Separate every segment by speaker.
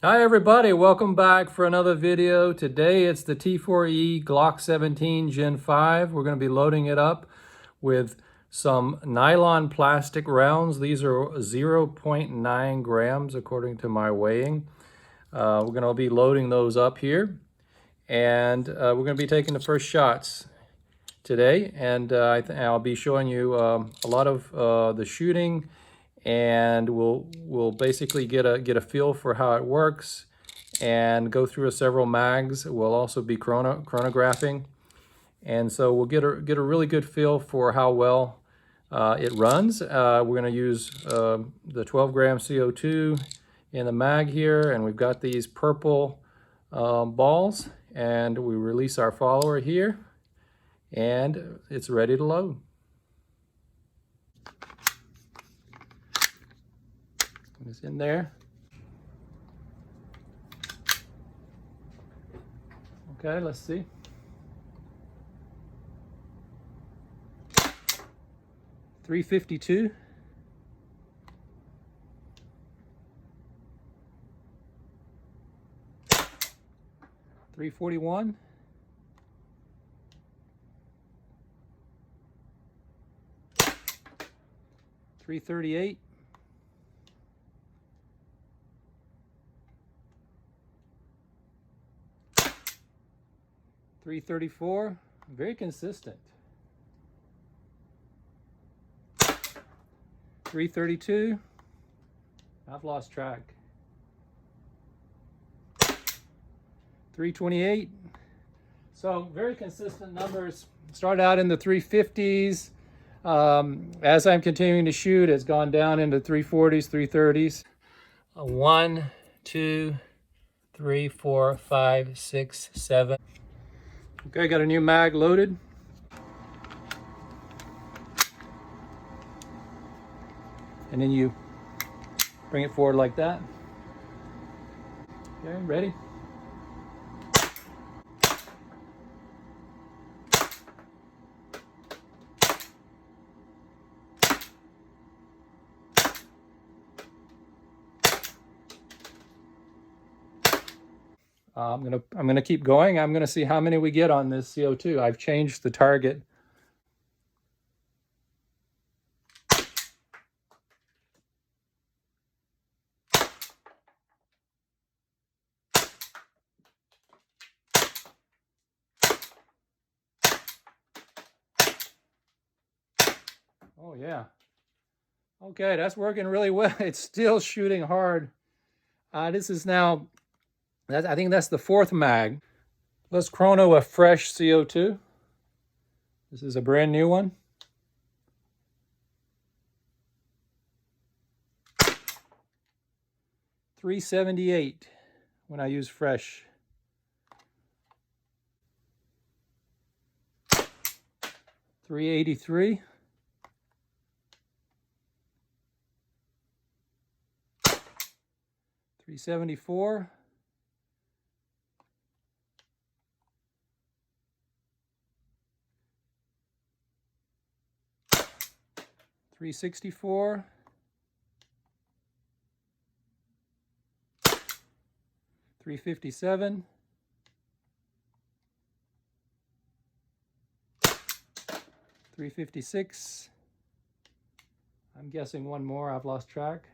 Speaker 1: Hi everybody, welcome back for another video. Today it's the T4E Glock 17 Gen 5. We're going to be loading it up with some nylon plastic rounds. These are 0.9 grams according to my weighing. We're going to be loading those up here, and we're going to be taking the first shots today, and I'll be showing you a lot of the shooting, and we'll basically get a feel for how it works and go through several mags. We'll also be chronographing, and so we'll get a really good feel for how well it runs. We're going to use the 12 gram CO2 in the mag here, and we've got these purple balls, and we release our follower here, and it's ready to load. It's in there. Okay, let's see. $352. $341. $338. $334. Very consistent. $332. I've lost track. $328. So very consistent numbers. Start out in the 350s. As I'm continuing to shoot, it's gone down into 340s, 330s. 1, 2, 3, 4, 5, 6, 7. Okay, got a new mag loaded. And then you bring it forward like that. Okay, ready? I'm gonna keep going. I'm gonna see how many we get on this CO2. I've changed the target. Oh yeah. Okay, that's working really well. It's still shooting hard. This is now, I think that's the 4th mag. Let's chrono a fresh CO2. This is a brand new one. $378 when I use fresh. $383. $374. $364. $357. $356. I'm guessing one more, I've lost track.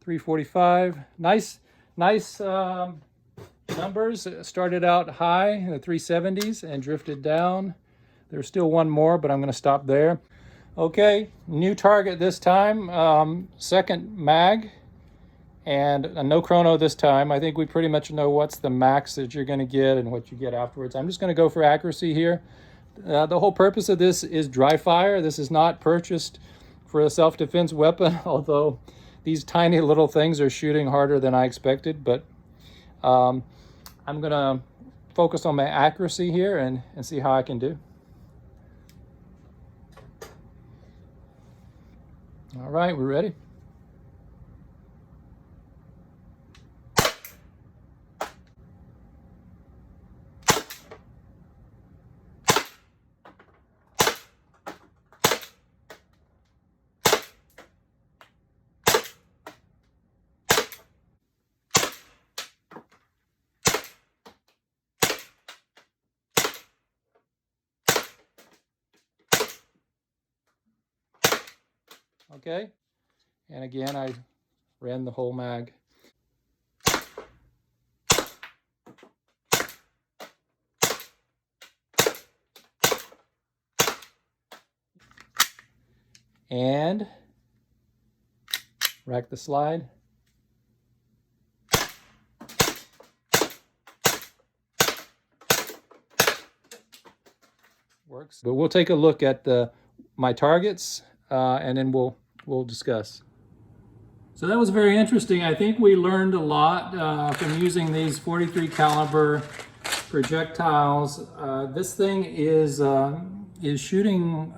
Speaker 1: $345. Nice numbers. Started out high in the 370s and drifted down. There's still one more, but I'm going to stop there. Okay, new target this time. 2nd mag, and a no chrono this time. I think we pretty much know what's the max that you're going to get and what you get afterwards. I'm just going to go for accuracy here. The whole purpose of this is dry fire. This is not purchased for a self-defense weapon, although these tiny little things are shooting harder than I expected. But I'm going to focus on my accuracy here and see how I can do. All right, we're ready. Okay, and again, I ran the whole mag. And rack the slide. Works. But we'll take a look at my targets and then we'll discuss. So that was very interesting. I think we learned a lot from using these 43 caliber projectiles. This thing is shooting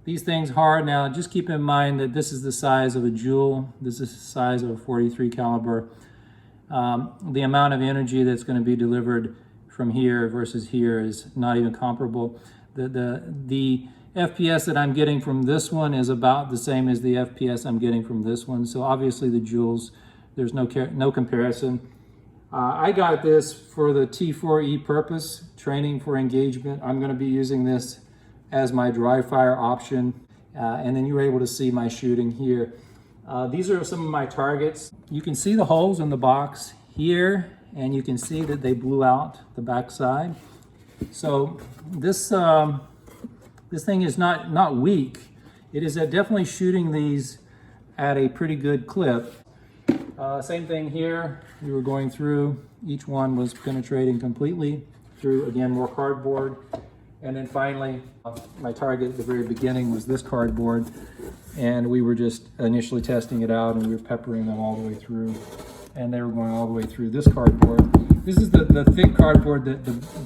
Speaker 1: these things hard. Now, just keep in mind that this is the size of a jewel. This is the size of a 43 caliber. The amount of energy that's going to be delivered from here versus here is not even comparable. The FPS that I'm getting from this one is about the same as the FPS I'm getting from this one. So obviously the joules, there's no comparison. I got this for the T4E purpose, training for engagement. I'm going to be using this as my dry fire option. And then you're able to see my shooting here. These are some of my targets. You can see the holes in the box here, and you can see that they blew out the backside. So this thing is not weak. It is definitely shooting these at a pretty good clip. Same thing here. We were going through, each one was penetrating completely through, again, more cardboard. And then finally, my target at the very beginning was this cardboard. And we were just initially testing it out, and we were peppering them all the way through. And they were going all the way through this cardboard. This is the thick cardboard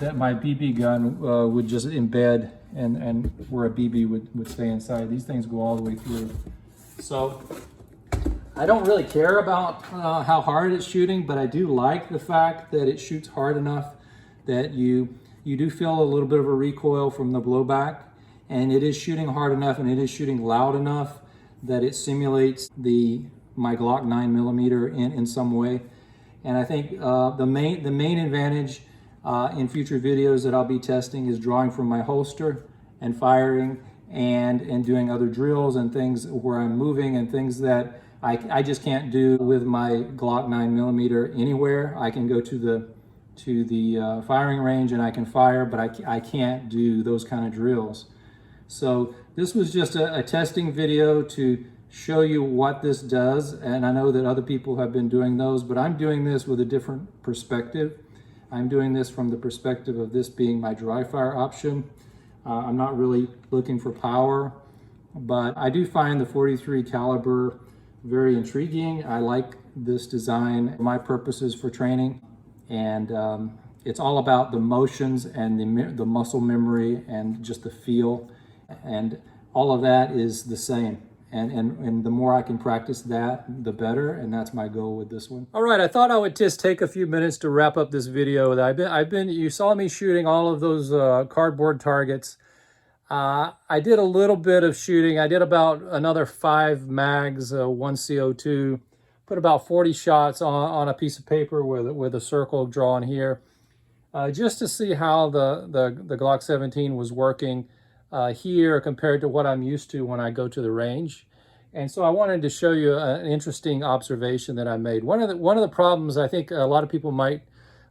Speaker 1: that my BB gun would just embed, and where a BB would stay inside. These things go all the way through. So I don't really care about how hard it's shooting, but I do like the fact that it shoots hard enough that you do feel a little bit of a recoil from the blowback, and it is shooting hard enough and it is shooting loud enough that it simulates my Glock 9mm in some way. And I think the main advantage in future videos that I'll be testing is drawing from my holster and firing and doing other drills and things where I'm moving and things that I just can't do with my Glock 9mm anywhere. I can go to the firing range and I can fire, but I can't do those kind of drills. So this was just a testing video to show you what this does, and I know that other people have been doing those, but I'm doing this with a different perspective. I'm doing this from the perspective of this being my dry fire option. I'm not really looking for power, but I do find the 43 caliber very intriguing. I like this design for my purposes for training, and it's all about the motions and the muscle memory and just the feel, and all of that is the same. And the more I can practice that, the better, and that's my goal with this one. All right, I thought I would just take a few minutes to wrap up this video. You saw me shooting all of those cardboard targets. I did a little bit of shooting. I did about another 5 mags, 1 CO2, put about 40 shots on a piece of paper with a circle drawn here, just to see how the Glock 17 was working here compared to what I'm used to when I go to the range. And so I wanted to show you an interesting observation that I made. One of the problems I think a lot of people might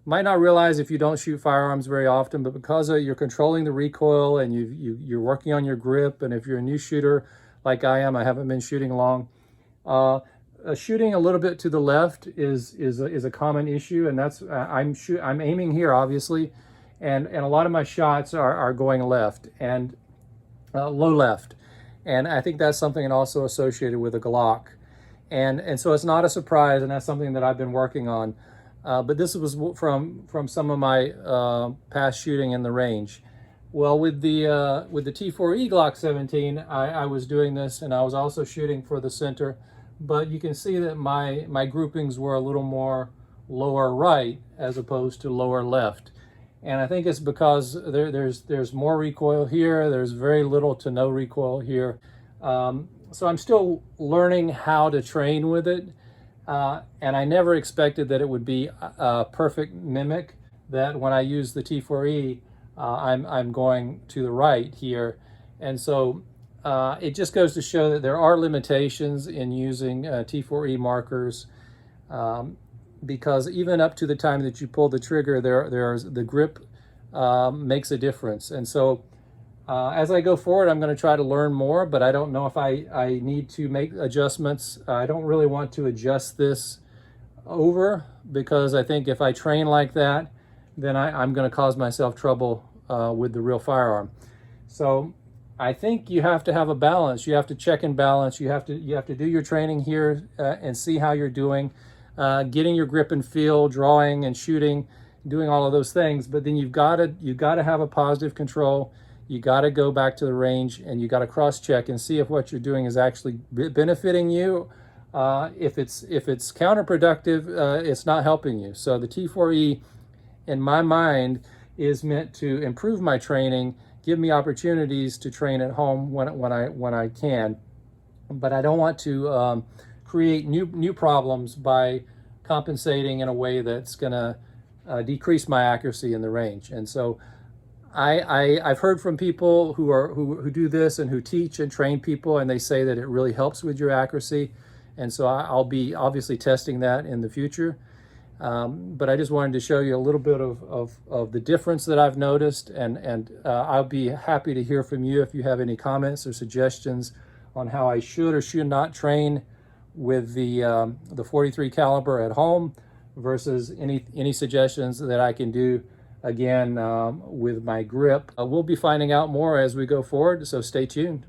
Speaker 1: not realize if you don't shoot firearms very often, but because you're controlling the recoil and you're working on your grip, and if you're a new shooter like I am, I haven't been shooting long, shooting a little bit to the left is a common issue, and that's I'm aiming here obviously, and a lot of my shots are going left and low left, and I think that's something also associated with a Glock, and so it's not a surprise, and that's something that I've been working on. But this was from some of my past shooting in the range. Well, with the T4E Glock 17, I was doing this, and I was also shooting for the center, but you can see that my groupings were a little more lower right as opposed to lower left. And I think it's because there's more recoil here. There's very little to no recoil here. So I'm still learning how to train with it. And I never expected that it would be a perfect mimic, that when I use the T4E, I'm going to the right here. And so it just goes to show that there are limitations in using T4E markers, because even up to the time that you pull the trigger, the grip makes a difference. And so as I go forward, I'm going to try to learn more, but I don't know if I need to make adjustments. I don't really want to adjust this over, because I think if I train like that, then I'm going to cause myself trouble with the real firearm. So I think you have to have a balance. You have to check and balance. You have to do your training here and see how you're doing, getting your grip and feel, drawing and shooting, doing all of those things. But then you've got to have a positive control. You got to go back to the range and you got to cross check and see if what you're doing is actually benefiting you. If it's counterproductive, it's not helping you. So the T4E, in my mind, is meant to improve my training, give me opportunities to train at home when I can, but I don't want to create new problems by compensating in a way that's going to decrease my accuracy in the range. And so I've heard from people who do this and who teach and train people, and they say that it really helps with your accuracy. And so I'll be obviously testing that in the future. But I just wanted to show you a little bit of the difference that I've noticed, and I'll be happy to hear from you if you have any comments or suggestions on how I should or should not train with the 43 caliber at home versus any suggestions that I can do again with my grip. We'll be finding out more as we go forward, so stay tuned.